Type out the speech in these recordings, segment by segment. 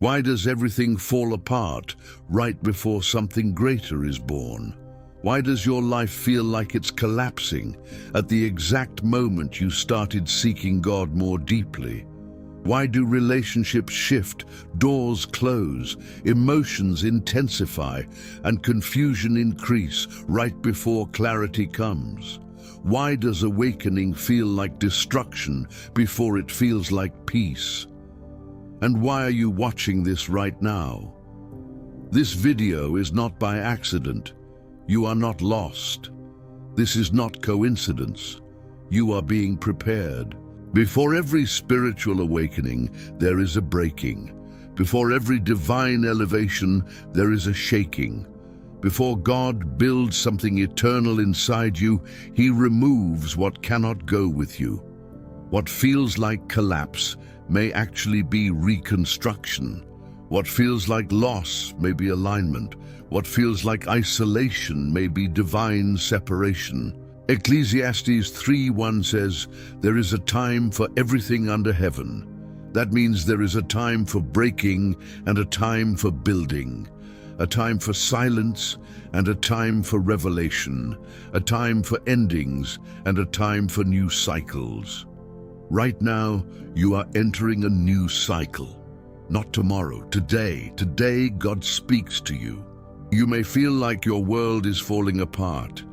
Why does everything fall apart right before something greater is born? Why does your life feel like it's collapsing at the exact moment you started seeking God more deeply? Why do relationships shift, doors close, emotions intensify, and confusion increase right before clarity comes? Why does awakening feel like destruction before it feels like peace? And why are you watching this right now? This video is not by accident. You are not lost. This is not coincidence. You are being prepared. Before every spiritual awakening, there is a breaking. Before every divine elevation, there is a shaking. Before God builds something eternal inside you, He removes what cannot go with you. What feels like collapse may actually be reconstruction. What feels like loss may be alignment. What feels like isolation may be divine separation. Ecclesiastes 3:1 says, "There is a time for everything under heaven." That means there is a time for breaking and a time for building, a time for silence and a time for revelation, a time for endings and a time for new cycles. Right now, you are entering a new cycle. Not tomorrow, today. Today, God speaks to you. You may feel like your world is falling apart.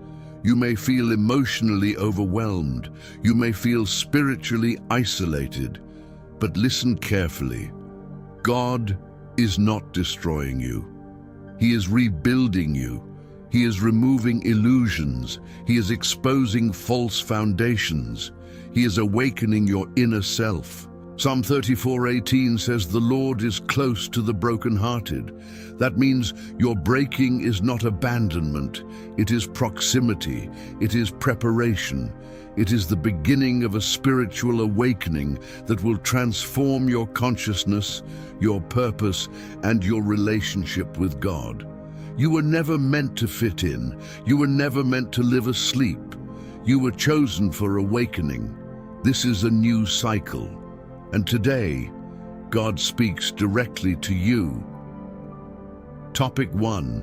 You may feel emotionally overwhelmed. You may feel spiritually isolated. But listen carefully. God is not destroying you. He is rebuilding you. He is removing illusions. He is exposing false foundations. He is awakening your inner self. Psalm 34:18 says, "The Lord is close to the brokenhearted." That means your breaking is not abandonment. It is proximity. It is preparation. It is the beginning of a spiritual awakening that will transform your consciousness, your purpose, and your relationship with God. You were never meant to fit in. You were never meant to live asleep. You were chosen for awakening. This is a new cycle. And today, God speaks directly to you. Topic 1.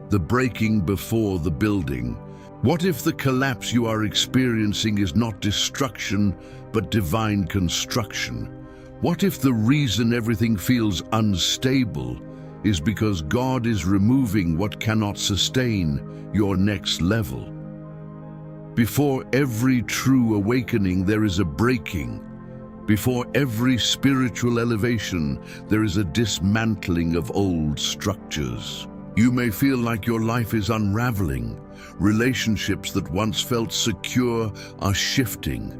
The breaking before the building. What if the collapse you are experiencing is not destruction, but divine construction? What if the reason everything feels unstable is because God is removing what cannot sustain your next level? Before every true awakening, there is a breaking. Before every spiritual elevation, there is a dismantling of old structures. You may feel like your life is unraveling. Relationships that once felt secure are shifting.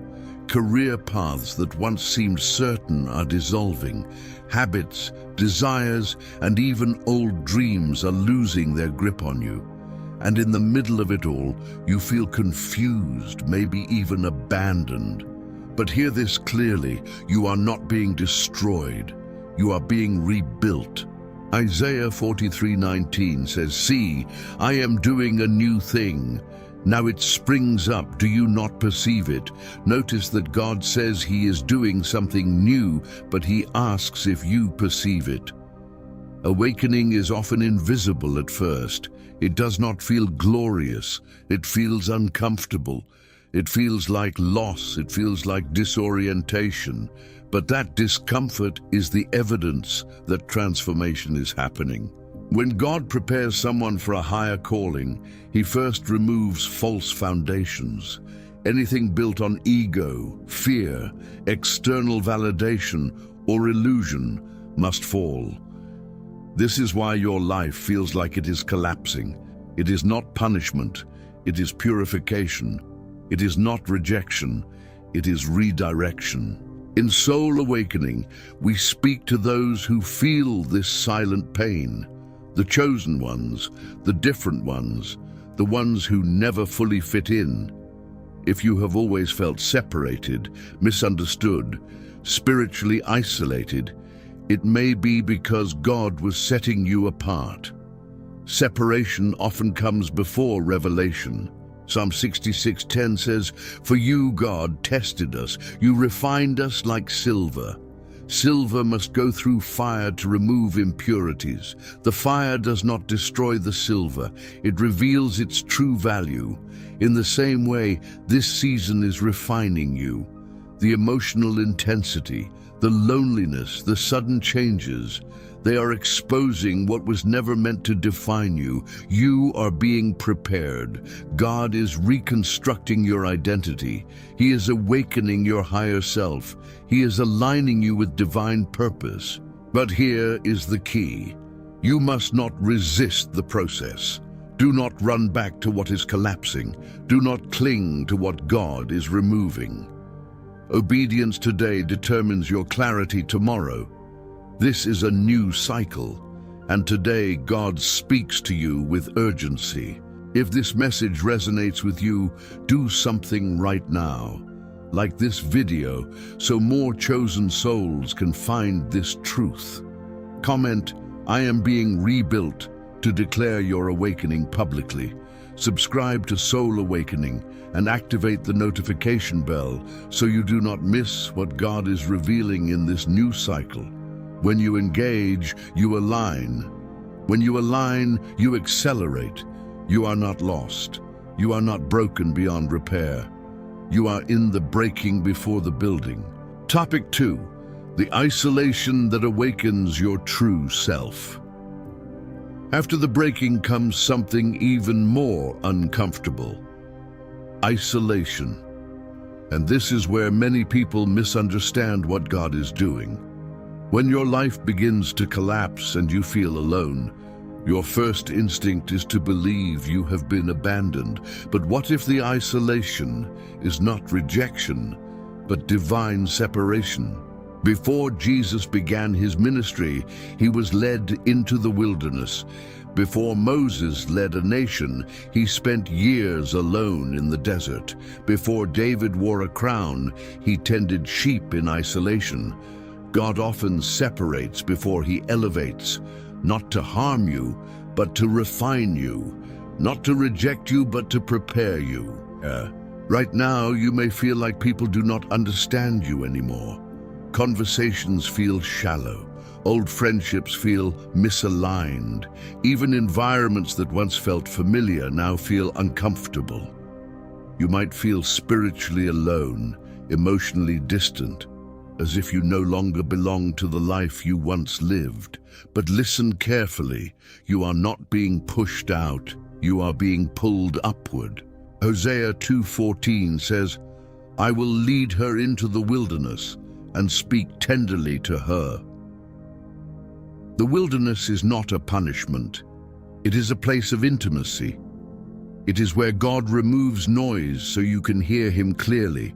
Career paths that once seemed certain are dissolving. Habits, desires, and even old dreams are losing their grip on you. And in the middle of it all, you feel confused, maybe even abandoned. But hear this clearly, you are not being destroyed. You are being rebuilt. Isaiah 43:19 says, "See, I am doing a new thing. Now it springs up. Do you not perceive it?" Notice that God says He is doing something new, but He asks if you perceive it. Awakening is often invisible at first. It does not feel glorious. It feels uncomfortable. It feels like loss. It feels like disorientation. But that discomfort is the evidence that transformation is happening. When God prepares someone for a higher calling, He first removes false foundations. Anything built on ego, fear, external validation, or illusion must fall. This is why your life feels like it is collapsing. It is not punishment. It is purification. It is not rejection. It is redirection. In Soul Awakening, we speak to those who feel this silent pain, the chosen ones, the different ones, the ones who never fully fit in. If you have always felt separated, misunderstood, spiritually isolated, it may be because God was setting you apart. Separation often comes before revelation. Psalm 66:10 says, "For you, God, tested us. You refined us like silver." Silver must go through fire to remove impurities. The fire does not destroy the silver, it reveals its true value. In the same way, this season is refining you. The emotional intensity, the loneliness, the sudden changes, they are exposing what was never meant to define you. You are being prepared. God is reconstructing your identity. He is awakening your higher self. He is aligning you with divine purpose. But here is the key. You must not resist the process. Do not run back to what is collapsing. Do not cling to what God is removing. Obedience today determines your clarity tomorrow. This is a new cycle, and today God speaks to you with urgency. If this message resonates with you, do something right now. Like this video, so more chosen souls can find this truth. Comment, "I am being rebuilt," to declare your awakening publicly. Subscribe to Soul Awakening and activate the notification bell so you do not miss what God is revealing in this new cycle. When you engage, you align. When you align, you accelerate. You are not lost. You are not broken beyond repair. You are in the breaking before the building. Topic 2. The isolation that awakens your true self. After the breaking comes something even more uncomfortable. Isolation. And this is where many people misunderstand what God is doing. When your life begins to collapse and you feel alone, your first instinct is to believe you have been abandoned. But what if the isolation is not rejection, but divine separation? Before Jesus began his ministry, he was led into the wilderness. Before Moses led a nation, he spent years alone in the desert. Before David wore a crown, he tended sheep in isolation. God often separates before he elevates, not to harm you, but to refine you, not to reject you, but to prepare you. Right now, you may feel like people do not understand you anymore. Conversations feel shallow. Old friendships feel misaligned. Even environments that once felt familiar now feel uncomfortable. You might feel spiritually alone, emotionally distant, as if you no longer belong to the life you once lived. But listen carefully. You are not being pushed out. You are being pulled upward. Hosea 2:14 says, "I will lead her into the wilderness and speak tenderly to her." The wilderness is not a punishment. It is a place of intimacy. It is where God removes noise so you can hear him clearly.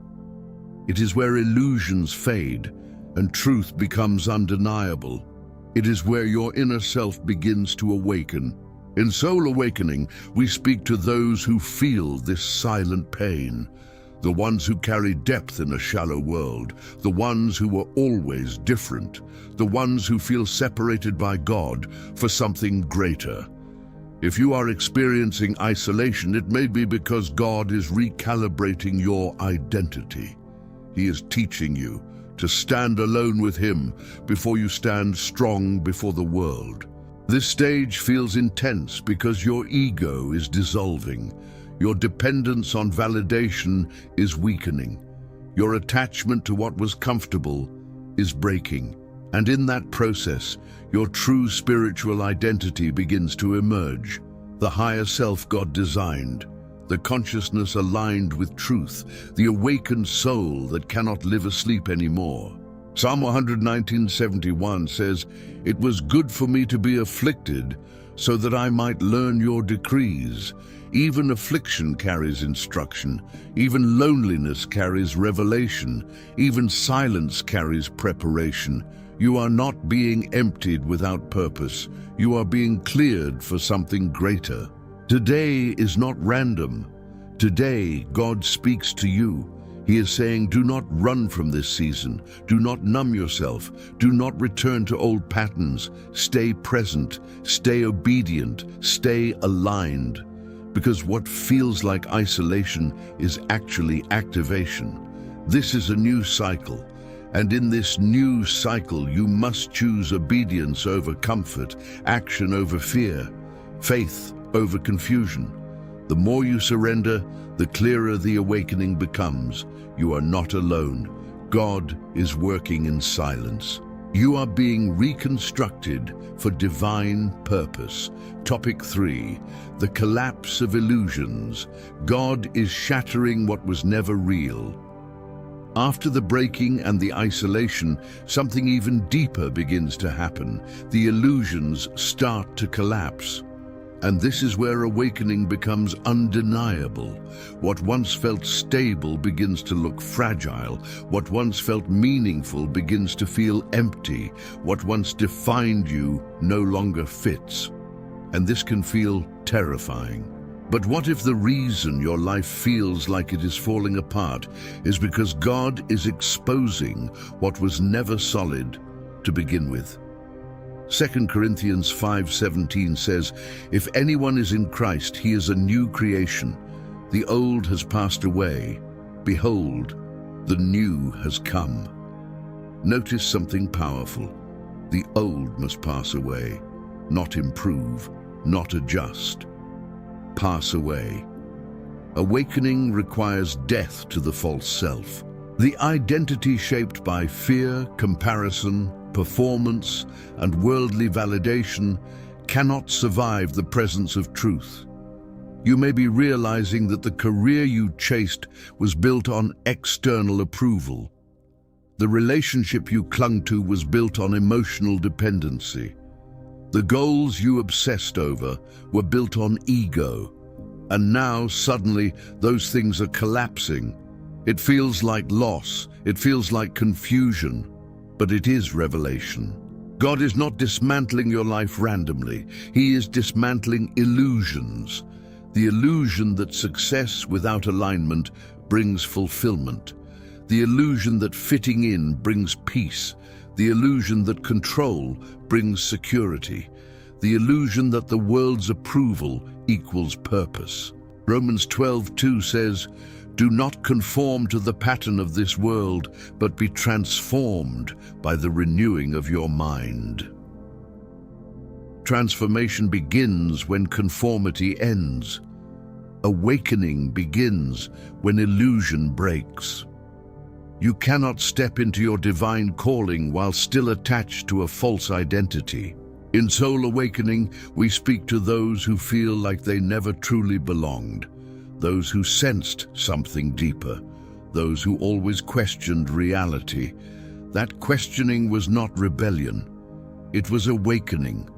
It is where illusions fade and truth becomes undeniable. It is where your inner self begins to awaken. In Soul Awakening, we speak to those who feel this silent pain, the ones who carry depth in a shallow world, the ones who are always different, the ones who feel separated by God for something greater. If you are experiencing isolation, it may be because God is recalibrating your identity. He is teaching you to stand alone with him before you stand strong before the world. This stage feels intense because your ego is dissolving. Your dependence on validation is weakening. Your attachment to what was comfortable is breaking. And in that process, your true spiritual identity begins to emerge. The higher self God designed, the consciousness aligned with truth, the awakened soul that cannot live asleep anymore. Psalm 119:71 says, "It was good for me to be afflicted, so that I might learn your decrees." Even affliction carries instruction. Even loneliness carries revelation. Even silence carries preparation. You are not being emptied without purpose. You are being cleared for something greater. Today is not random. Today, God speaks to you. He is saying, do not run from this season. Do not numb yourself. Do not return to old patterns. Stay present. Stay obedient. Stay aligned. Because what feels like isolation is actually activation. This is a new cycle, And in this new cycle, you must choose obedience over comfort, action over fear, faith over confusion. The more you surrender, the clearer the awakening becomes. You are not alone. God is working in silence. You are being reconstructed for divine purpose. Topic 3. The collapse of illusions. God is shattering what was never real. After the breaking and the isolation, something even deeper begins to happen. The illusions start to collapse. And this is where awakening becomes undeniable. What once felt stable begins to look fragile. What once felt meaningful begins to feel empty. What once defined you no longer fits. And this can feel terrifying. But what if the reason your life feels like it is falling apart is because God is exposing what was never solid to begin with? 2 Corinthians 5:17 says, "If anyone is in Christ, he is a new creation. The old has passed away. Behold, the new has come." Notice something powerful. The old must pass away, not improve, not adjust. Pass away. Awakening requires death to the false self. The identity shaped by fear, comparison, performance, and worldly validation cannot survive the presence of truth. You may be realizing that the career you chased was built on external approval. The relationship you clung to was built on emotional dependency. The goals you obsessed over were built on ego. And now, suddenly, those things are collapsing. It feels like loss. It feels like confusion. But it is revelation. God is not dismantling your life randomly. He is dismantling illusions. The illusion that success without alignment brings fulfillment. The illusion that fitting in brings peace. The illusion that control brings security. The illusion that the world's approval equals purpose. Romans 12:2 says, "Do not conform to the pattern of this world, but be transformed by the renewing of your mind." Transformation begins when conformity ends. Awakening begins when illusion breaks. You cannot step into your divine calling while still attached to a false identity. In Soul Awakening, we speak to those who feel like they never truly belonged, those who sensed something deeper, those who always questioned reality. That questioning was not rebellion. It was awakening.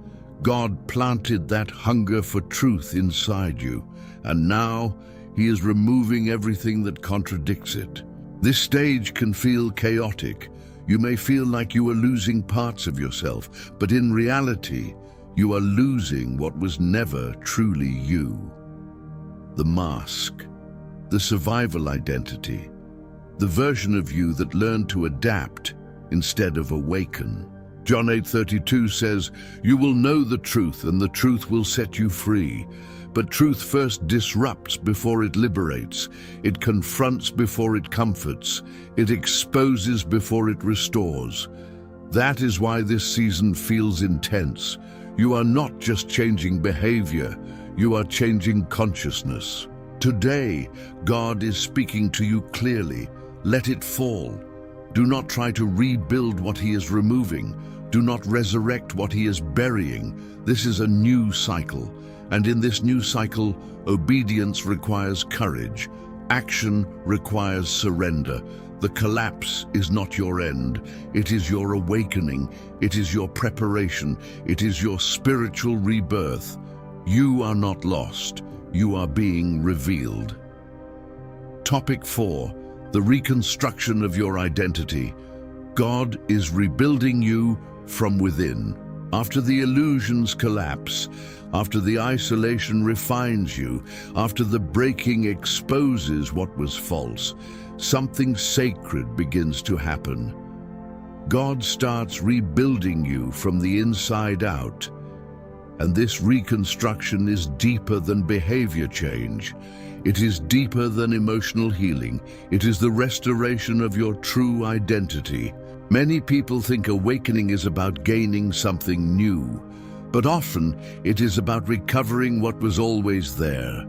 God planted that hunger for truth inside you, and now He is removing everything that contradicts it. This stage can feel chaotic. You may feel like you are losing parts of yourself, but in reality, you are losing what was never truly you. The mask, the survival identity, the version of you that learned to adapt instead of awaken. John 8:32 says, "You will know the truth, and the truth will set you free." But truth first disrupts before it liberates. It confronts before it comforts. It exposes before it restores. That is why this season feels intense. You are not just changing behavior, you are changing consciousness. Today, God is speaking to you clearly. Let it fall. Do not try to rebuild what He is removing. Do not resurrect what He is burying. This is a new cycle. And in this new cycle, obedience requires courage. Action requires surrender. The collapse is not your end. It is your awakening. It is your preparation. It is your spiritual rebirth. You are not lost. You are being revealed. Topic 4. The reconstruction of your identity. God is rebuilding you from within. After the illusions collapse, after the isolation refines you, after the breaking exposes what was false, something sacred begins to happen. God starts rebuilding you from the inside out. And this reconstruction is deeper than behavior change. It is deeper than emotional healing. It is the restoration of your true identity. Many people think awakening is about gaining something new, but often it is about recovering what was always there.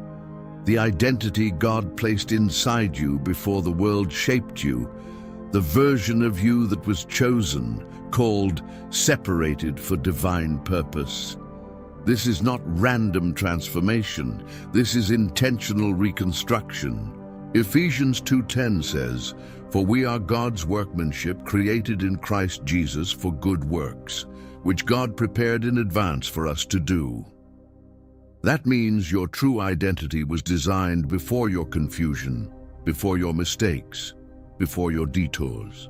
The identity God placed inside you before the world shaped you, the version of you that was chosen, called, separated for divine purpose. This is not random transformation. This is intentional reconstruction. Ephesians 2:10 says, "For we are God's workmanship, created in Christ Jesus for good works, which God prepared in advance for us to do." That means your true identity was designed before your confusion, before your mistakes, before your detours.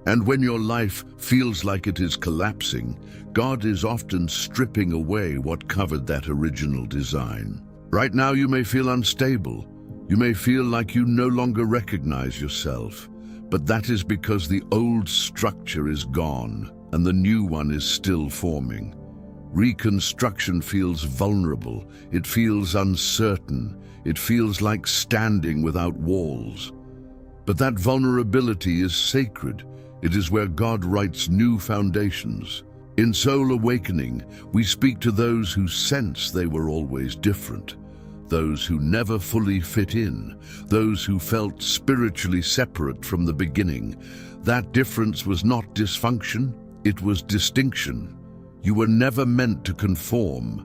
And when your life feels like it is collapsing, God is often stripping away what covered that original design. Right now you may feel unstable. You may feel like you no longer recognize yourself, but that is because the old structure is gone and the new one is still forming. Reconstruction feels vulnerable. It feels uncertain. It feels like standing without walls. But that vulnerability is sacred. It is where God writes new foundations. In Soul Awakening, we speak to those who sense they were always different, those who never fully fit in, those who felt spiritually separate from the beginning. That difference was not dysfunction, it was distinction. You were never meant to conform.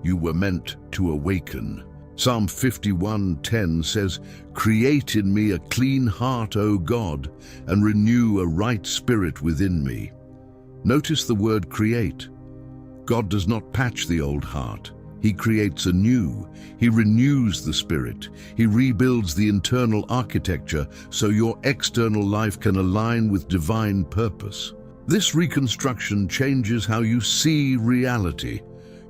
You were meant to awaken. Psalm 51:10 says, "Create in me a clean heart, O God, and renew a right spirit within me." Notice the word create. God does not patch the old heart. He creates anew. He renews the spirit. He rebuilds the internal architecture so your external life can align with divine purpose. This reconstruction changes how you see reality.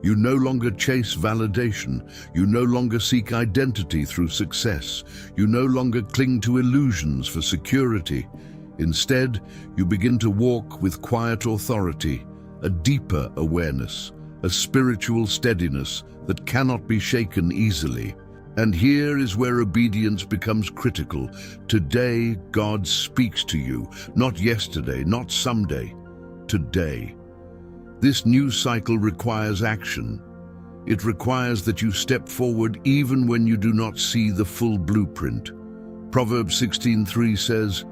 You no longer chase validation. You no longer seek identity through success. You no longer cling to illusions for security. Instead, you begin to walk with quiet authority, a deeper awareness, a spiritual steadiness that cannot be shaken easily. And here is where obedience becomes critical. Today, God speaks to you, not yesterday, not someday, today. This new cycle requires action. It requires that you step forward even when you do not see the full blueprint. Proverbs 16:3 says,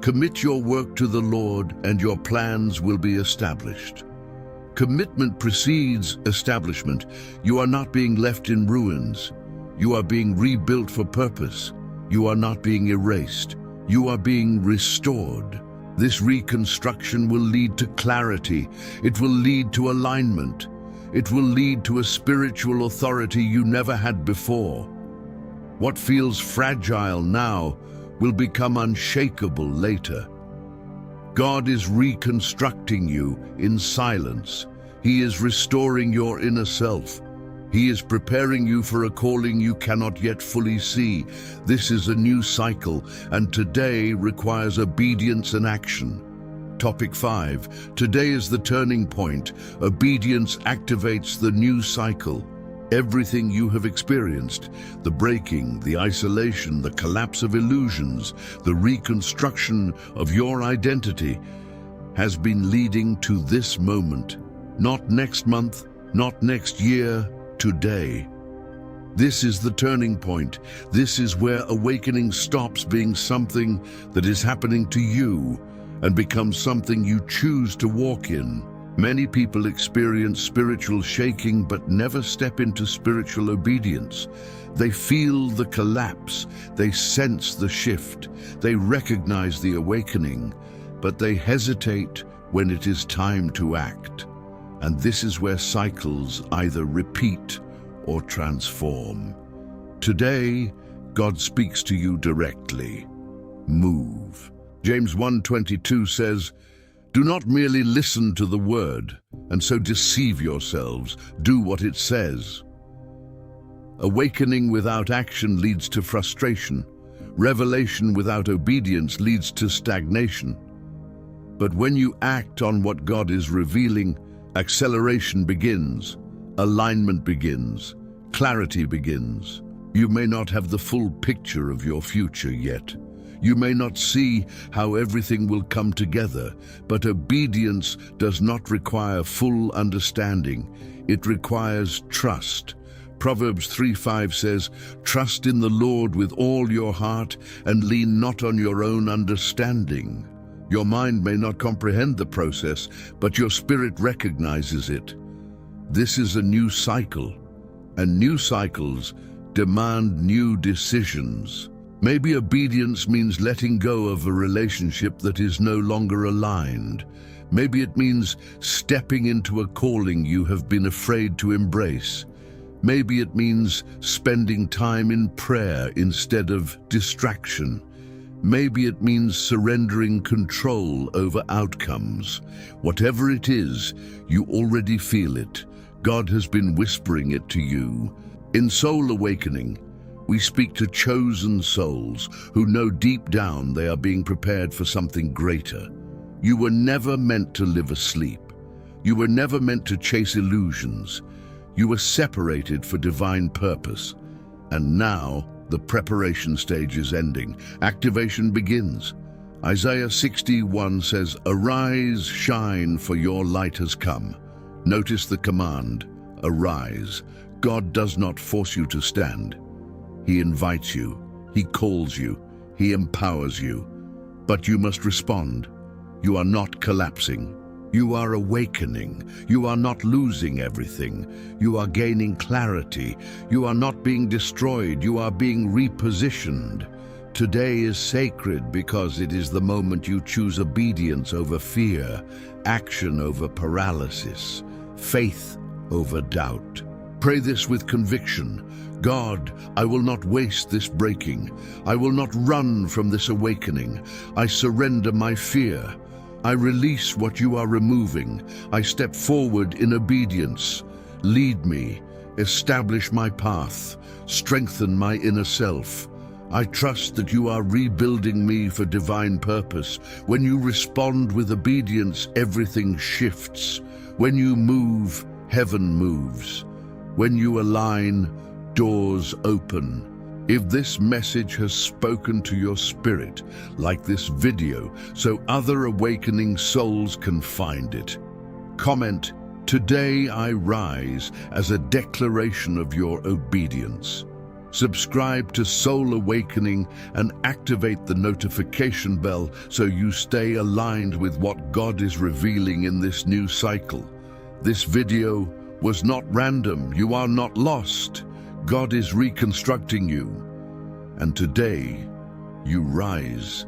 "Commit your work to the Lord, and your plans will be established." Commitment precedes establishment. You are not being left in ruins. You are being rebuilt for purpose. You are not being erased. You are being restored. This reconstruction will lead to clarity. It will lead to alignment. It will lead to a spiritual authority you never had before. What feels fragile now will become unshakable later. God is reconstructing you in silence. He is restoring your inner self. He is preparing you for a calling you cannot yet fully see. This is a new cycle, and today requires obedience and action. Topic 5. Today is the turning point. Obedience activates the new cycle. Everything you have experienced, the breaking, the isolation, the collapse of illusions, the reconstruction of your identity, has been leading to this moment. Not next month, not next year, today. This is the turning point. This is where awakening stops being something that is happening to you and becomes something you choose to walk in. Many people experience spiritual shaking but never step into spiritual obedience. They feel the collapse, they sense the shift, they recognize the awakening, but they hesitate when it is time to act. And this is where cycles either repeat or transform. Today, God speaks to you directly. Move. James 1:22 says, "Do not merely listen to the word, and so deceive yourselves. Do what it says." Awakening without action leads to frustration. Revelation without obedience leads to stagnation. But when you act on what God is revealing, acceleration begins, alignment begins, clarity begins. You may not have the full picture of your future yet. You may not see how everything will come together, but obedience does not require full understanding. It requires trust. Proverbs 3:5 says, "Trust in the Lord with all your heart and lean not on your own understanding." Your mind may not comprehend the process, but your spirit recognizes it. This is a new cycle, and new cycles demand new decisions. Maybe obedience means letting go of a relationship that is no longer aligned. Maybe it means stepping into a calling you have been afraid to embrace. Maybe it means spending time in prayer instead of distraction. Maybe it means surrendering control over outcomes. Whatever it is, you already feel it. God has been whispering it to you. In Soul Awakening, we speak to chosen souls who know deep down they are being prepared for something greater. You were never meant to live asleep. You were never meant to chase illusions. You were separated for divine purpose. And now, the preparation stage is ending. Activation begins. Isaiah 61 says, "Arise, shine, for your light has come." Notice the command, arise. God does not force you to stand. He invites you, He calls you, He empowers you. But you must respond. You are not collapsing. You are awakening. You are not losing everything. You are gaining clarity. You are not being destroyed. You are being repositioned. Today is sacred because it is the moment you choose obedience over fear, action over paralysis, faith over doubt. Pray this with conviction. God, I will not waste this breaking. I will not run from this awakening. I surrender my fear. I release what you are removing. I step forward in obedience. Lead me, establish my path, strengthen my inner self. I trust that you are rebuilding me for divine purpose. When you respond with obedience, everything shifts. When you move, heaven moves. When you align, doors open. If this message has spoken to your spirit, like this video, so other awakening souls can find it, comment, "Today I rise," as a declaration of your obedience. Subscribe to Soul Awakening and activate the notification bell so you stay aligned with what God is revealing in this new cycle. This video was not random. You are not lost. God is reconstructing you. And today, you rise